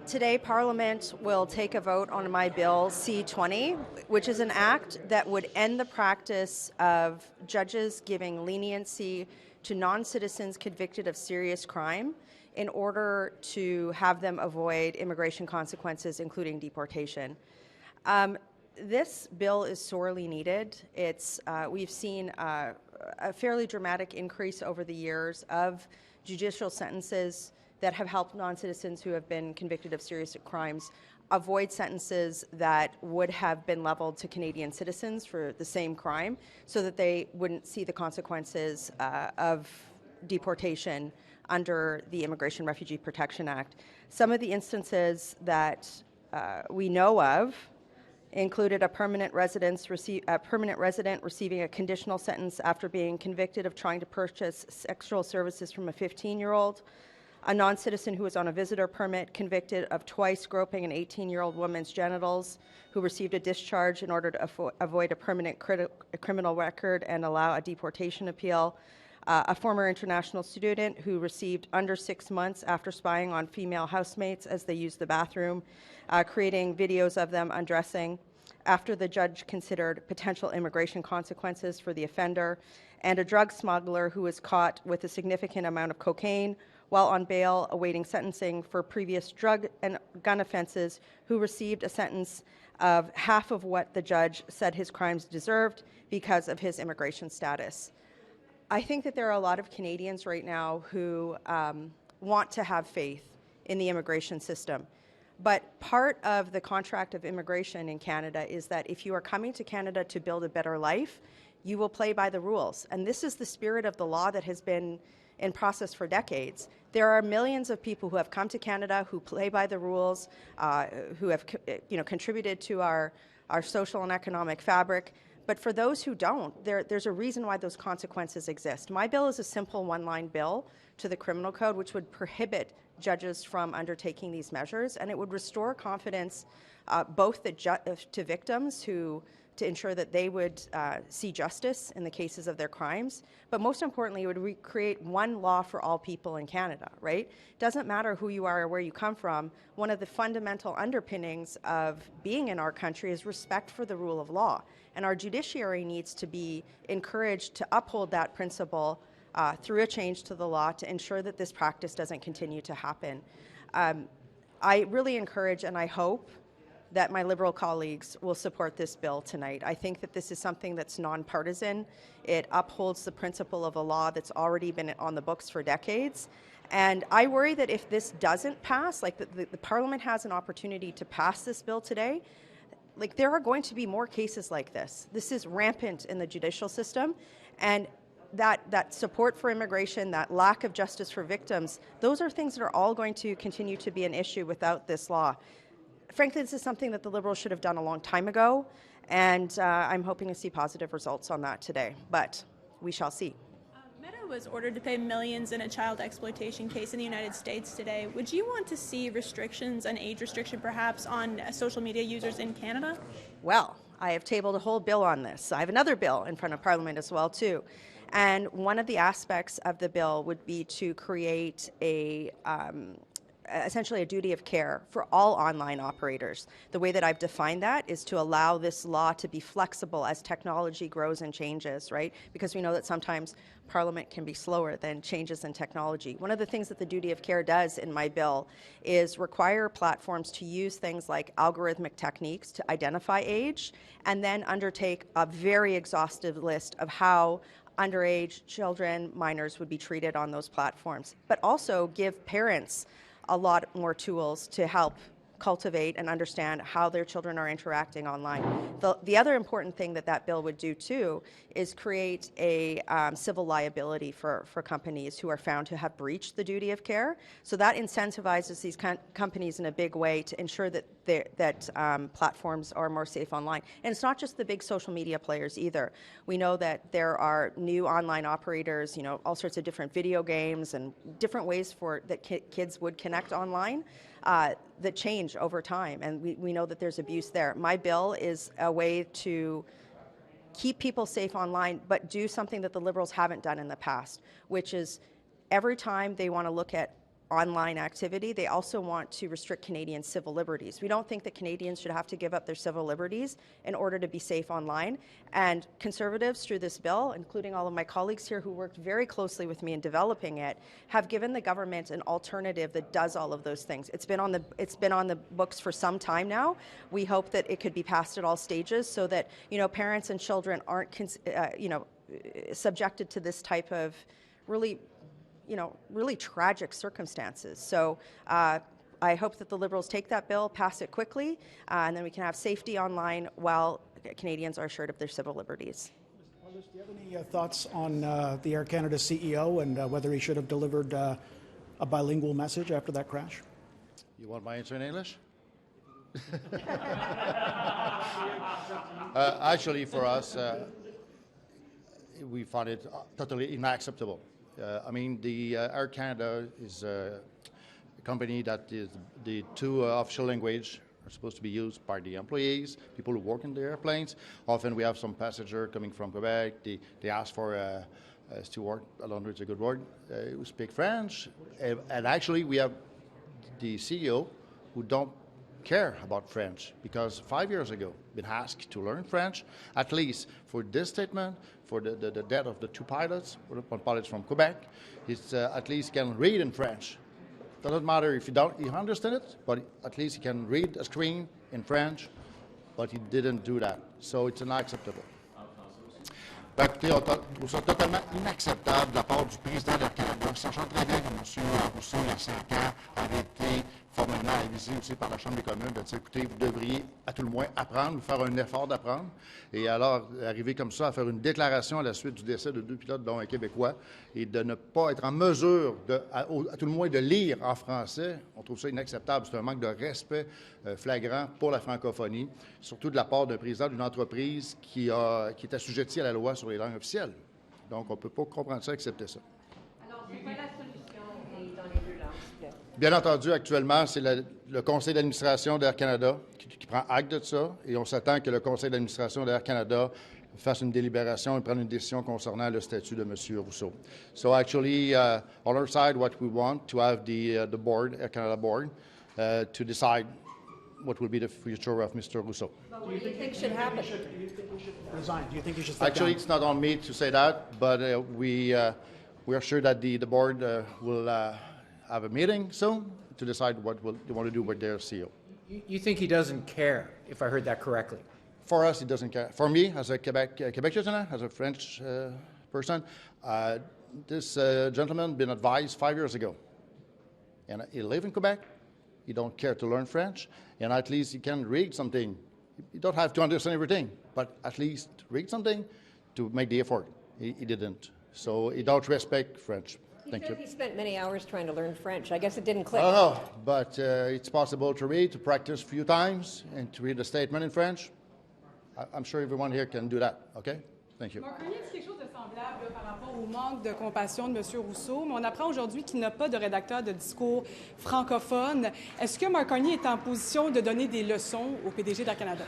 Today, Parliament will take a vote on my bill C-20, which is an act that would end the practice of judges giving leniency to non-citizens convicted of serious crime in order to have them avoid immigration consequences, including deportation. This bill is sorely needed. We've seen a fairly dramatic increase over the years of judicial sentences that have helped non-citizens who have been convicted of serious crimes avoid sentences that would have been leveled to Canadian citizens for the same crime, so that they wouldn't see the consequences of deportation under the Immigration Refugee Protection Act. Some of the instances that we know of included a permanent resident receiving a conditional sentence after being convicted of trying to purchase sexual services from a 15-year-old, a non-citizen who was on a visitor permit convicted of twice groping an 18-year-old woman's genitals, who received a discharge in order to avoid a permanent criminal record and allow a deportation appeal, a former international student who received under 6 months after spying on female housemates as they used the bathroom, creating videos of them undressing after the judge considered potential immigration consequences for the offender, and a drug smuggler who was caught with a significant amount of cocaine while on bail awaiting sentencing for previous drug and gun offenses, who received a sentence of half of what the judge said his crimes deserved because of his immigration status. I think that there are a lot of Canadians right now who want to have faith in the immigration system. But part of the contract of immigration in Canada is that if you are coming to Canada to build a better life, you will play by the rules. And this is the spirit of the law that has been in process for decades. There are millions of people who have come to Canada who play by the rules, who have contributed to our social and economic fabric. But for those who don't, there's a reason why those consequences exist. My bill is a simple one-line bill to the criminal code, which would prohibit judges from undertaking these measures, and it would restore confidence both to victims to ensure that they would see justice in the cases of their crimes, but most importantly, it would create one law for all people in Canada, right? Doesn't matter who you are or where you come from. One of the fundamental underpinnings of being in our country is respect for the rule of law, and our judiciary needs to be encouraged to uphold that principle through a change to the law to ensure that this practice doesn't continue to happen. I really encourage and I hope that my Liberal colleagues will support this bill tonight. I think that this is something that's nonpartisan. It upholds the principle of a law that's already been on the books for decades. And I worry that if this doesn't pass, like the Parliament has an opportunity to pass this bill today, like there are going to be more cases like this. This is rampant in the judicial system, and that support for immigration, that lack of justice for victims, those are things that are all going to continue to be an issue without this law. Frankly, this is something that the Liberals should have done a long time ago, and I'm hoping to see positive results on that today, but we shall see. Meta was ordered to pay millions in a child exploitation case in the United States today. Would you want to see restrictions, an age restriction perhaps, on social media users in Canada? Well, I have tabled a whole bill on this. I have another bill in front of Parliament as well, too. And one of the aspects of the bill would be to create essentially a duty of care for all online operators. The way that I've defined that is to allow this law to be flexible as technology grows and changes, right? Because we know that sometimes Parliament can be slower than changes in technology. One of the things that the duty of care does in my bill is require platforms to use things like algorithmic techniques to identify age, and then undertake a very exhaustive list of how underage children, minors, would be treated on those platforms, but also give parents a lot more tools to help cultivate and understand how their children are interacting online. The other important thing that bill would do too is create a civil liability for companies who are found to have breached the duty of care. So that incentivizes these companies in a big way to ensure that platforms are more safe online. And it's not just the big social media players either. We know that there are new online operators, all sorts of different video games and different ways that kids would connect online. That change over time, and we know that there's abuse there. My bill is a way to keep people safe online, but do something that the Liberals haven't done in the past, which is every time they want to look at online activity. They also want to restrict Canadian civil liberties. We don't think that Canadians should have to give up their civil liberties in order to be safe online. And Conservatives, through this bill, including all of my colleagues here who worked very closely with me in developing it, have given the government an alternative that does all of those things. It's been on the books for some time now. We hope that it could be passed at all stages so that, you know, parents and children aren't subjected to this type of really tragic circumstances. So I hope that the Liberals take that bill, pass it quickly, and then we can have safety online while Canadians are assured of their civil liberties. Paul-Hus, do you have any thoughts on the Air Canada CEO and whether he should have delivered a bilingual message after that crash? You want my answer in English? Actually, for us, we find it totally unacceptable. I mean, the Air Canada is a company that is the two official language are supposed to be used by the employees, people who work in the airplanes. Often we have some passenger coming from Quebec. They ask for a steward, a laundry is a good word, who speak French. And actually, we have the CEO who don't care about French because 5 years ago been asked to learn French, at least for this statement, for the death of the two pilots, one pilot from Quebec. He's at least can read in French. Doesn't matter if you understand it, but at least he can read a screen in French, but he didn't do that. So it's unacceptable. Ben, écoutez, on trouve ça totalement inacceptable de la part du président de Canada, sachant très bien que M. Rousseau, il y a 5 ans, avait été formellement avisé aussi par la Chambre des communes de dire, écoutez, vous devriez à tout le moins apprendre, faire un effort d'apprendre. Et alors, arriver comme ça à faire une déclaration à la suite du décès de 2 pilotes, dont un Québécois, et de ne pas être en mesure, à tout le moins, de lire en français, on trouve ça inacceptable. C'est un manque de respect flagrant pour la francophonie, surtout de la part d'un président d'une entreprise qui est assujetti à la loi sur les langues officielles. Donc, on ne peut pas comprendre ça, accepter ça. Alors, c'est quoi la solution dans les deux langues, s'il vous plaît? Bien entendu, actuellement, c'est le conseil d'administration d'Air Canada qui prend acte de ça, et on s'attend que le conseil d'administration d'Air Canada fasse une délibération et prenne une décision concernant le statut de M. Rousseau. So actually, on our side, what we want to have the board, Air Canada board, to decide what will be the future of Mr. Rousseau. What do you think should happen? Do you think he should resign? Do you think he should step Actually, down? it's not on me to say that, but we are sure that the board will have a meeting soon to decide what they want to do with their CEO. You think he doesn't care, if I heard that correctly? For us, he doesn't care. For me, as a Quebec citizen, as a French person, this gentleman been advised 5 years ago. And he lives in Quebec. He don't care to learn French. And at least he can read something. You don't have to understand everything, but at least read something to make the effort. He didn't. So he don't respect French. Thank you. He spent many hours trying to learn French. I guess it didn't click. I don't know, but it's possible to read, to practice a few times, and to read a statement in French. I'm sure everyone here can do that, okay? Thank you. Mark Carney a dit quelque chose de semblable par rapport au manque de compassion de M. Rousseau, mais on apprend aujourd'hui qu'il n'a pas de rédacteur de discours francophone. Est-ce que Mark Carney est en position de donner des leçons au PDG d'Air Canada?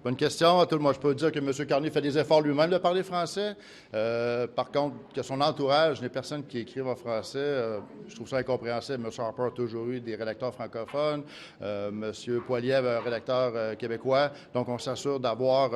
Bonne question. Tout le monde, je peux dire que M. Carney fait des efforts lui-même de parler français. Par contre, que son entourage n'ait personne qui écrive en français, je trouve ça incompréhensible. M. Harper a toujours eu des rédacteurs francophones. M. Poiliev, un rédacteur québécois. Donc, on s'assure d'avoir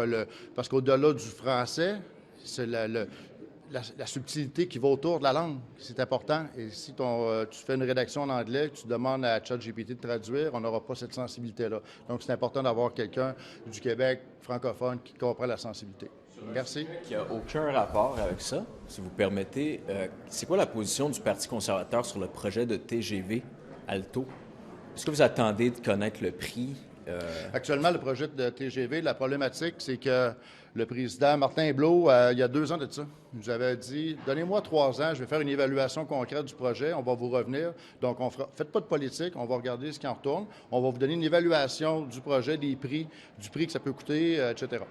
parce qu'au-delà du français, c'est la subtilité qui va autour de la langue. C'est important. Et si tu fais une rédaction en anglais, tu demandes à ChatGPT de traduire, on n'aura pas cette sensibilité-là. Donc, c'est important d'avoir quelqu'un du Québec francophone qui comprend la sensibilité. Merci. Il n'y a aucun rapport avec ça, si vous permettez. C'est quoi la position du Parti conservateur sur le projet de TGV Alto? Est-ce que vous attendez de connaître le prix? Actuellement, le projet de TGV, la problématique, c'est que le président Martin Blot, il y a 2 ans de ça, nous avait dit « Donnez-moi 3 ans, je vais faire une évaluation concrète du projet, on va vous revenir. Donc, faites pas de politique, on va regarder ce qui en retourne. On va vous donner une évaluation du projet, des prix, du prix que ça peut coûter, etc. »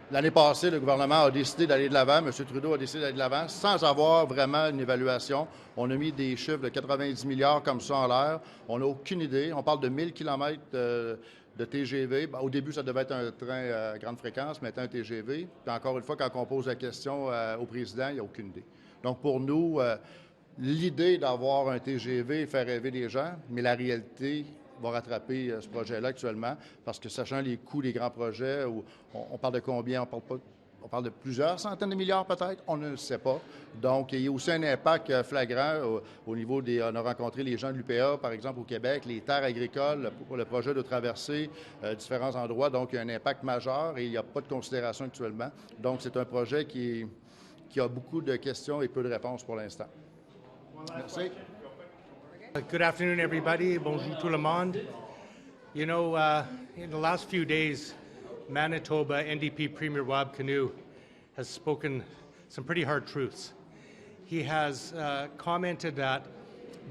L'année passée, le gouvernement a décidé d'aller de l'avant, M. Trudeau a décidé d'aller de l'avant, sans avoir vraiment une évaluation. On a mis des chiffres de 90 milliards comme ça en l'air. On n'a aucune idée. On parle de 1000 km de TGV. Au début, ça devait être un train à grande fréquence, maintenant un TGV. Puis encore une fois, quand on pose la question au président, il n'y a aucune idée. Donc pour nous, l'idée d'avoir un TGV fait rêver les gens, mais la réalité va rattraper ce projet-là actuellement, parce que sachant les coûts des grands projets, on parle de combien? On parle de plusieurs centaines de milliards peut-être, on ne le sait pas. Donc, il y a aussi un impact flagrant au niveau des... On a rencontré les gens de l'UPA, par exemple, au Québec, les terres agricoles, pour le projet de traverser différents endroits. Donc, il y a un impact majeur et il n'y a pas de considération actuellement. Donc, c'est un projet qui a beaucoup de questions et peu de réponses pour l'instant. Merci. Good afternoon, everybody. Bonjour tout le monde. You know, in the last few days, Manitoba NDP Premier Wab Kinew has spoken some pretty hard truths. He has commented that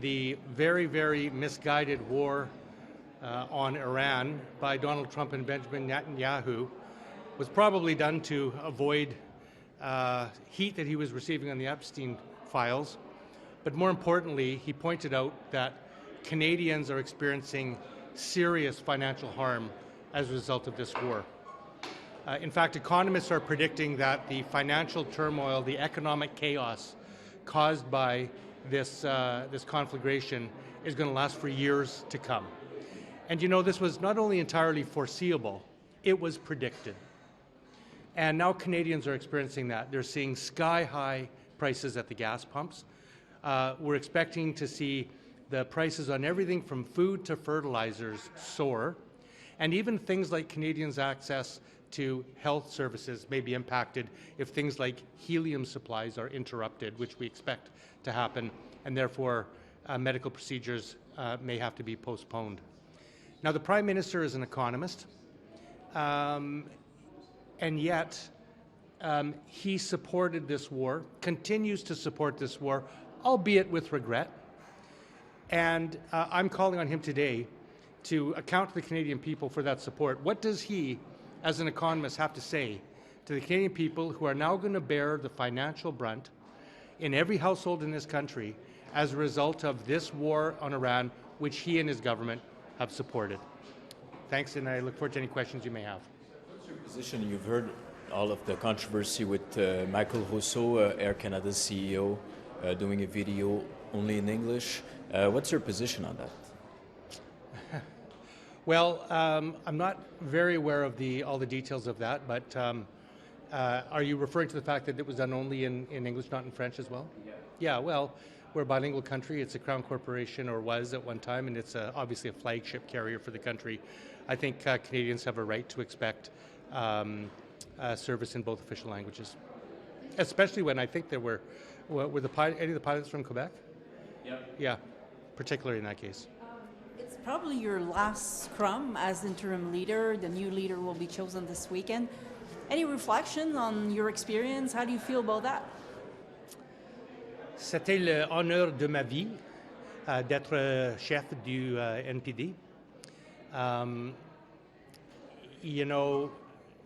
the very, very misguided war on Iran by Donald Trump and Benjamin Netanyahu was probably done to avoid heat that he was receiving on the Epstein files. But more importantly, he pointed out that Canadians are experiencing serious financial harm as a result of this war. In fact, economists are predicting that the financial turmoil, the economic chaos caused by this conflagration is going to last for years to come. And you know, this was not only entirely foreseeable, it was predicted. And now Canadians are experiencing that. They're seeing sky-high prices at the gas pumps. We're expecting to see the prices on everything from food to fertilizers soar, and even things like Canadians' access to health services may be impacted if things like helium supplies are interrupted, which we expect to happen, and therefore medical procedures may have to be postponed. Now, the Prime Minister is an economist, and yet he supported this war, continues to support this war, albeit with regret. And I'm calling on him today to account to the Canadian people for that support. What does he, as an economist, have to say to the Canadian people who are now going to bear the financial brunt in every household in this country as a result of this war on Iran, which he and his government have supported? Thanks, and I look forward to any questions you may have. What's your position? You've heard all of the controversy with Michael Rousseau, Air Canada's CEO, doing a video only in English. What's your position on that? Well, I'm not very aware of all the details of that, but are you referring to the fact that it was done only in English, not in French as well? Yeah, well, we're a bilingual country. It's a Crown Corporation, or was at one time, and it's obviously a flagship carrier for the country. I think Canadians have a right to expect service in both official languages, especially when I think there were any of the pilots from Quebec? Yeah, particularly in that case. It's probably your last scrum as interim leader. The new leader will be chosen this weekend. Any reflection on your experience? How do you feel about that? C'était l'honneur de ma vie d'être chef du NPD. You know,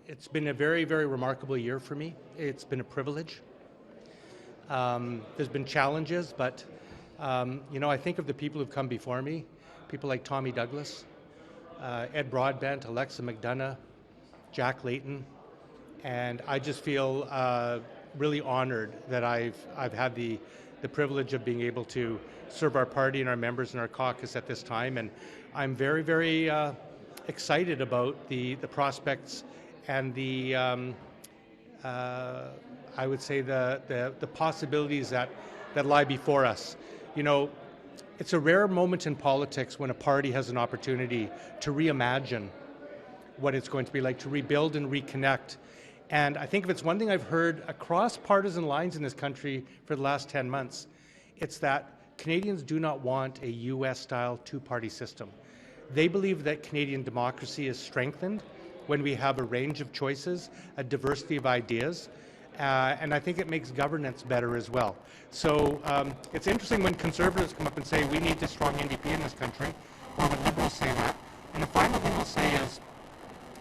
it's been a very, very remarkable year for me. It's been a privilege. There's been challenges, but you know, I think of the people who've come before me, people like Tommy Douglas, Ed Broadbent, Alexa McDonough, Jack Layton, and I just feel really honored that I've had the privilege of being able to serve our party and our members and our caucus at this time, and I'm very, very excited about the prospects and the I would say the possibilities that lie before us. You know, it's a rare moment in politics when a party has an opportunity to reimagine what it's going to be like, to rebuild and reconnect. And I think if it's one thing I've heard across partisan lines in this country for the last 10 months, it's that Canadians do not want a U.S.-style two-party system. They believe that Canadian democracy is strengthened when we have a range of choices, a diversity of ideas, and I think it makes governance better as well. So it's interesting when Conservatives come up and say we need a strong NDP in this country, or when Liberals say that. And the final thing I'll say is,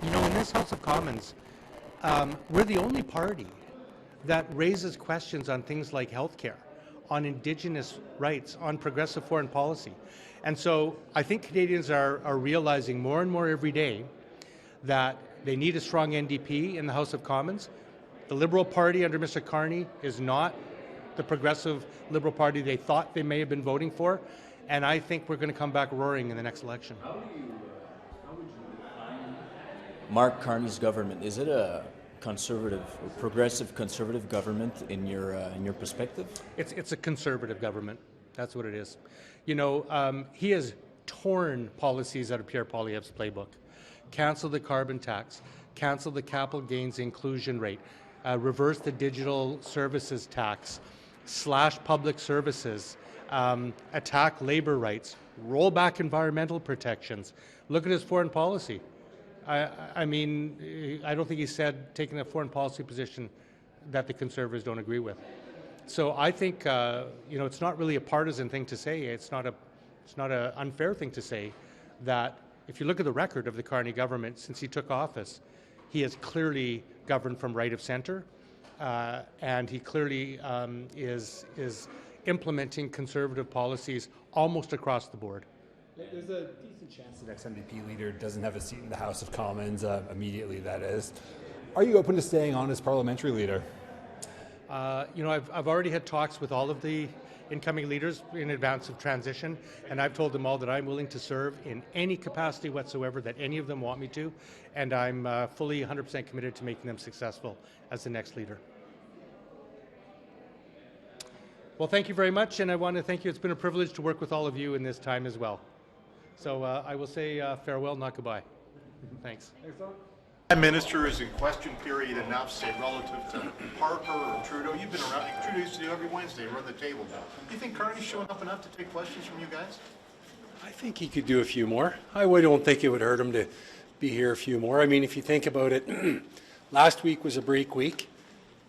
you know, in this House of Commons, we're the only party that raises questions on things like healthcare, on Indigenous rights, on progressive foreign policy. And so I think Canadians are realizing more and more every day that they need a strong NDP in the House of Commons. The Liberal Party under Mr. Carney is not the progressive Liberal Party they thought they may have been voting for, and I think we're going to come back roaring in the next election. How would you define Mark Carney's government? Is it a conservative, or progressive conservative government in your perspective? It's a conservative government. That's what it is. You know, he has torn policies out of Pierre Poilievre's playbook. Cancel the carbon tax, cancel the capital gains inclusion rate, reverse the digital services tax, slash public services, attack labor rights, roll back environmental protections. Look at his foreign policy. I mean, I don't think he said taking a foreign policy position that the Conservatives don't agree with. So I think you know, it's not really a partisan thing to say. It's not an unfair thing to say that if you look at the record of the Carney government since he took office, he has clearly governed from right of centre, and he clearly is implementing conservative policies almost across the board. There's a decent chance the next NDP leader doesn't have a seat in the House of Commons immediately, that is. Are you open to staying on as parliamentary leader? You know, I've already had talks with all of the incoming leaders in advance of transition, and I've told them all that I'm willing to serve in any capacity whatsoever that any of them want me to, and I'm fully 100% committed to making them successful as the next leader. Well, thank you very much, and I want to thank you. It's been a privilege to work with all of you in this time as well. So I will say farewell, not goodbye. Thanks. Prime Minister is in question period enough, say, relative to Harper or Trudeau. You've been around. Trudeau used to do every Wednesday, run the table. Do you think Carney's showing up enough to take questions from you guys? I think he could do a few more. I don't think it would hurt him to be here a few more. I mean, if you think about it, last week was a break week.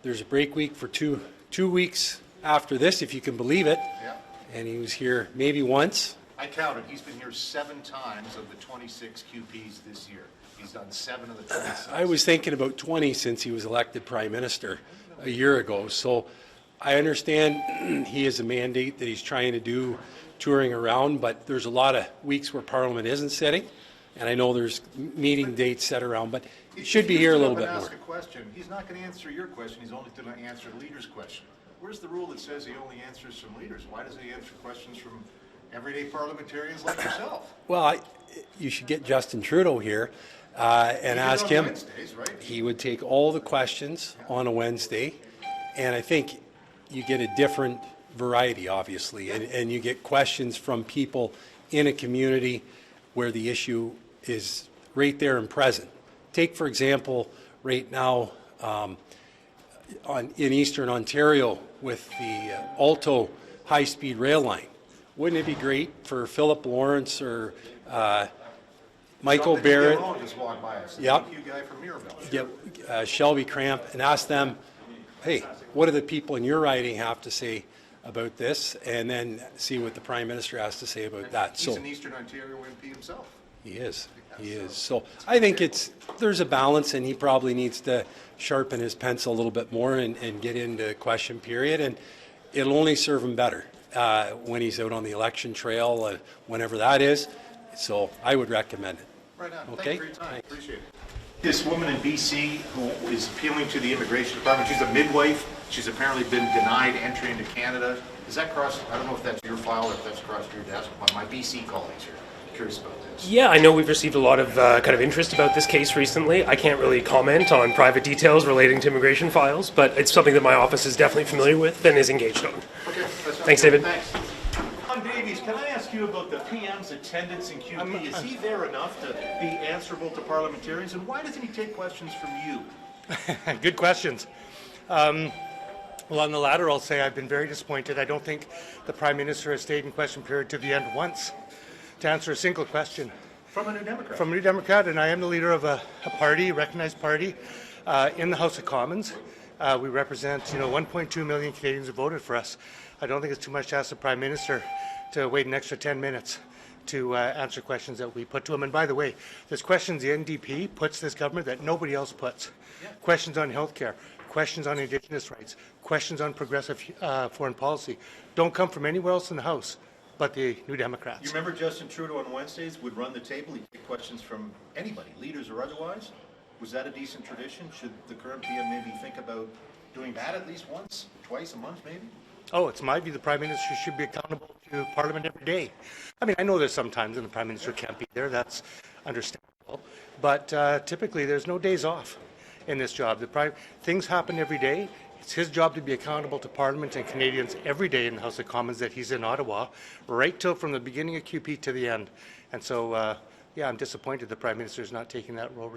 There's a break week for two weeks after this, if you can believe it. Yeah. And he was here maybe once. I counted. He's been here 7 times of the 26 QPs this year. He's done 7 of the 26. I was thinking about 20 since he was elected Prime Minister a year ago. So I understand he has a mandate that he's trying to do touring around, but there's a lot of weeks where Parliament isn't sitting, and I know there's meeting dates set around, but he should be here a little bit more. Ask a question. He's not going to answer your question. He's only going to answer the leader's question. Where's the rule that says he only answers from leaders? Why doesn't he answer questions from everyday parliamentarians like yourself? Well, you should get Justin Trudeau here and ask him. Wednesdays, right? He would take all the questions on a Wednesday, and I think you get a different variety, obviously, and you get questions from people in a community where the issue is right there and present. Take, for example, right now in Eastern Ontario with the Alto high-speed rail line. Wouldn't it be great for Philip Lawrence or Michael Barrett? Just walk by us. Yep. Guy from Mirabel. Yep. Shelby Cramp, and ask them, hey, what do the people in your riding have to say about this? And then see what the Prime Minister has to say about that. He's an Eastern Ontario MP himself. He is. He is. So I think there's a balance, and he probably needs to sharpen his pencil a little bit more and get into question period, and it'll only serve him better when he's out on the election trail, whenever that is. So I would recommend it. Right on. Okay? Thank you for your time. Thanks. Appreciate it. This woman in BC who is appealing to the immigration department, she's a midwife. She's apparently been denied entry into Canada. Is that crossed? I don't know if that's your file or if that's crossed your desk. My BC colleagues are curious about this. Yeah, I know we've received a lot of kind of interest about this case recently. I can't really comment on private details relating to immigration files, but it's something that my office is definitely familiar with and is engaged on. Okay. Thanks, David. Thanks. Davies, can I ask you about the PM's attendance in QP? Is he there enough to be answerable to parliamentarians, and why doesn't he take questions from you? Good questions. Well, on the latter, I'll say I've been very disappointed. I don't think the Prime Minister has stayed in question period to the end once to answer a single question. From a New Democrat? From a New Democrat, and I am the leader of a party, a recognized party, in the House of Commons. We represent, 1.2 million Canadians who voted for us. I don't think it's too much to ask the Prime Minister to wait an extra 10 minutes to answer questions that we put to him. And by the way, there's questions the NDP puts this government that nobody else puts. Yeah. Questions on healthcare, questions on Indigenous rights, questions on progressive foreign policy. Don't come from anywhere else in the House but the New Democrats. You remember Justin Trudeau on Wednesdays would run the table. He'd take questions from anybody, leaders or otherwise. Was that a decent tradition? Should the current PM maybe think about doing that at least once, twice a month maybe? Oh, it's my view the Prime Minister should be accountable to Parliament every day. I mean, I know there's some times when the Prime Minister can't be there. That's understandable. But typically, there's no days off in this job. Things happen every day. It's his job to be accountable to Parliament and Canadians every day in the House of Commons that he's in Ottawa, right till from the beginning of QP to the end. And so, yeah, I'm disappointed the Prime Minister is not taking that role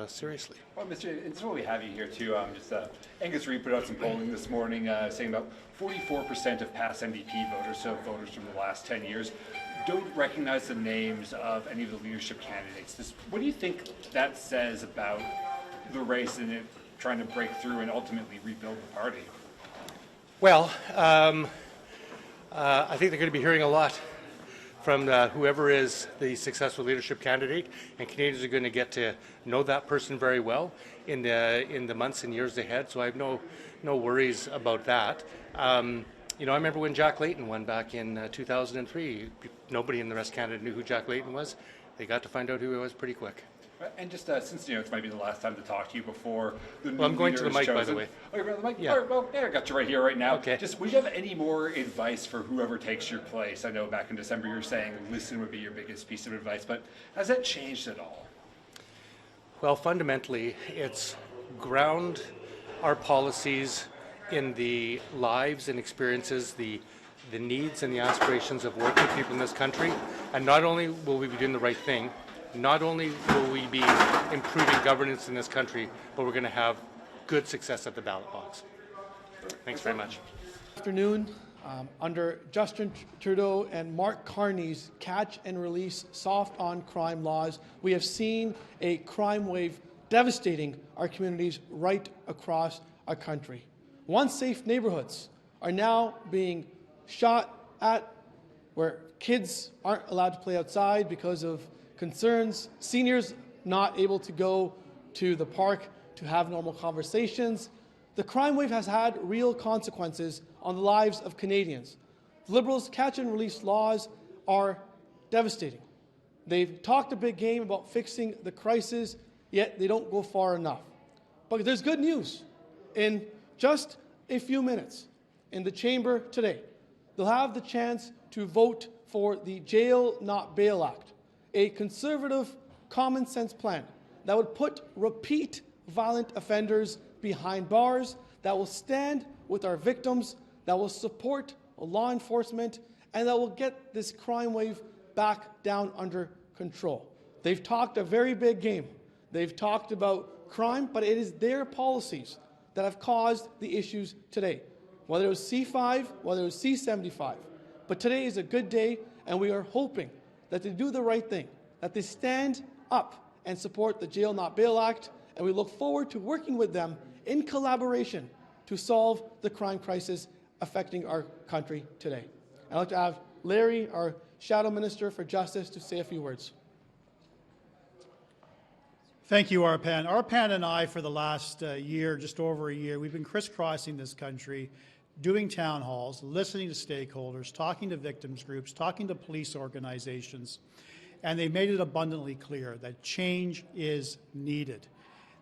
seriously. Well, Mr. It's what we have you here too. Angus Reid put out some polling this morning saying about 44% of past NDP voters, so voters from the last 10 years, don't recognize the names of any of the leadership candidates. What do you think that says about the race and it trying to break through and ultimately rebuild the party? Well, I think they're going to be hearing a lot from whoever is the successful leadership candidate, and Canadians are going to get to know that person very well in the months and years ahead. So I have no worries about that. You know, I remember when Jack Layton won back in 2003. Nobody in the rest of Canada knew who Jack Layton was. They got to find out who he was pretty quick. And just since it might be the last time to talk to you before the new I'm going to the mic, chosen. by the way. Oh, you're on the mic? Yeah. All right, well, I got you right here, right now. Okay. Just, would you have any more advice for whoever takes your place? I know back in December you were saying listen would be your biggest piece of advice, but has that changed at all? Well, fundamentally, it's ground our policies in the lives and experiences, the needs and the aspirations of working people in this country. And not only will we be doing the right thing, not only will we be improving governance in this country, but we're going to have good success at the ballot box. Thanks very much. Afternoon, under Justin Trudeau and Mark Carney's catch and release soft on crime laws, we have seen a crime wave devastating our communities right across our country. Once safe neighborhoods are now being shot at, where kids aren't allowed to play outside because of concerns, seniors not able to go to the park to have normal conversations. The crime wave has had real consequences on the lives of Canadians. The Liberals' catch and release laws are devastating. They've talked a big game about fixing the crisis, yet they don't go far enough. But there's good news. In just a few minutes in the chamber today, they'll have the chance to vote for the Jail Not Bail Act, a conservative, common-sense plan that would put repeat violent offenders behind bars, that will stand with our victims, that will support law enforcement, and that will get this crime wave back down under control. They've talked a very big game. They've talked about crime, but it is their policies that have caused the issues today, whether it was C5, whether it was C75. But today is a good day, and we are hoping that they do the right thing, that they stand up and support the Jail Not Bail Act, and we look forward to working with them in collaboration to solve the crime crisis affecting our country today. I'd like to have Larry, our Shadow Minister for Justice, to say a few words. Thank you, Arpan. Arpan and I, for the last year, just over a year, we've been crisscrossing this country, doing town halls, listening to stakeholders, talking to victims groups, talking to police organizations, and they made it abundantly clear that change is needed.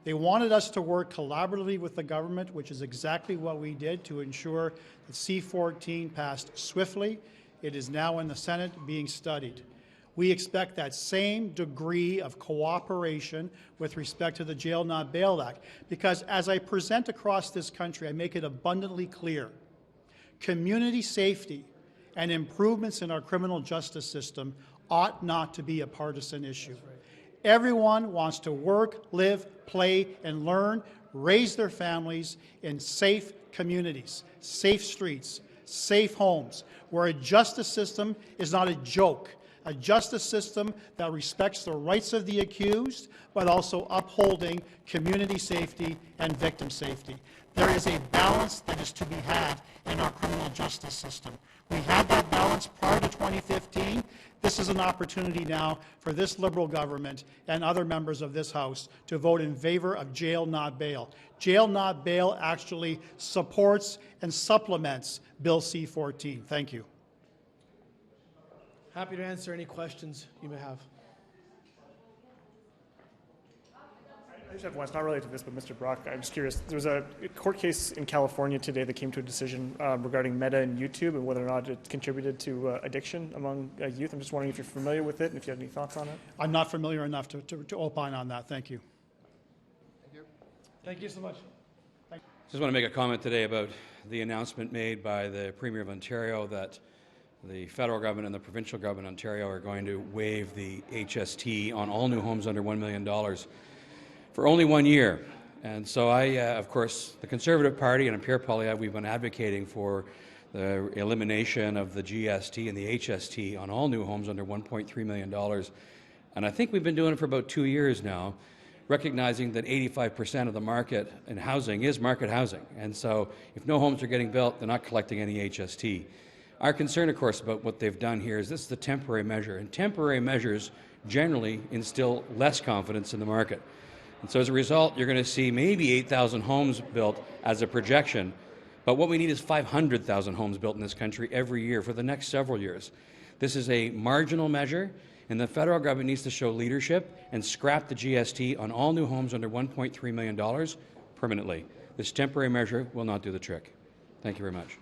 They wanted us to work collaboratively with the government, which is exactly what we did to ensure that C-14 passed swiftly. It is now in the Senate being studied. We expect that same degree of cooperation with respect to the Jail Not Bail Act, because as I present across this country, I make it abundantly clear, community safety and improvements in our criminal justice system ought not to be a partisan issue. Everyone wants to work, live, play, and learn, raise their families in safe communities, safe streets, safe homes, where a justice system is not a joke, a justice system that respects the rights of the accused, but also upholding community safety and victim safety. There is a balance that is to be had in our criminal justice system. We had that balance prior to 2015. This is an opportunity now for this Liberal government and other members of this House to vote in favor of Jail Not Bail. Jail Not Bail actually supports and supplements Bill C-14. Thank you. Happy to answer any questions you may have. just have one. It's not related to this, but Mr. Brock, I'm just curious. There was a court case in California today that came to a decision regarding Meta and YouTube and whether or not it contributed to addiction among youth. I'm just wondering if you're familiar with it and if you have any thoughts on it. I'm not familiar enough to opine on that. Thank you. Thank you so much. Just want to make a comment today about the announcement made by the Premier of Ontario that the federal government and the provincial government of Ontario are going to waive the HST on all new homes under $1 million for only 1 year. And so of course, the Conservative Party and Pierre, we've been advocating for the elimination of the GST and the HST on all new homes under $1.3 million. And I think we've been doing it for about 2 years now, recognizing that 85% of the market in housing is market housing. And so if no homes are getting built, they're not collecting any HST. Our concern, of course, about what they've done here is this is a temporary measure, and temporary measures generally instill less confidence in the market. And so as a result, you're going to see maybe 8,000 homes built as a projection, but what we need is 500,000 homes built in this country every year for the next several years. This is a marginal measure, and the federal government needs to show leadership and scrap the GST on all new homes under $1.3 million permanently. This temporary measure will not do the trick. Thank you very much.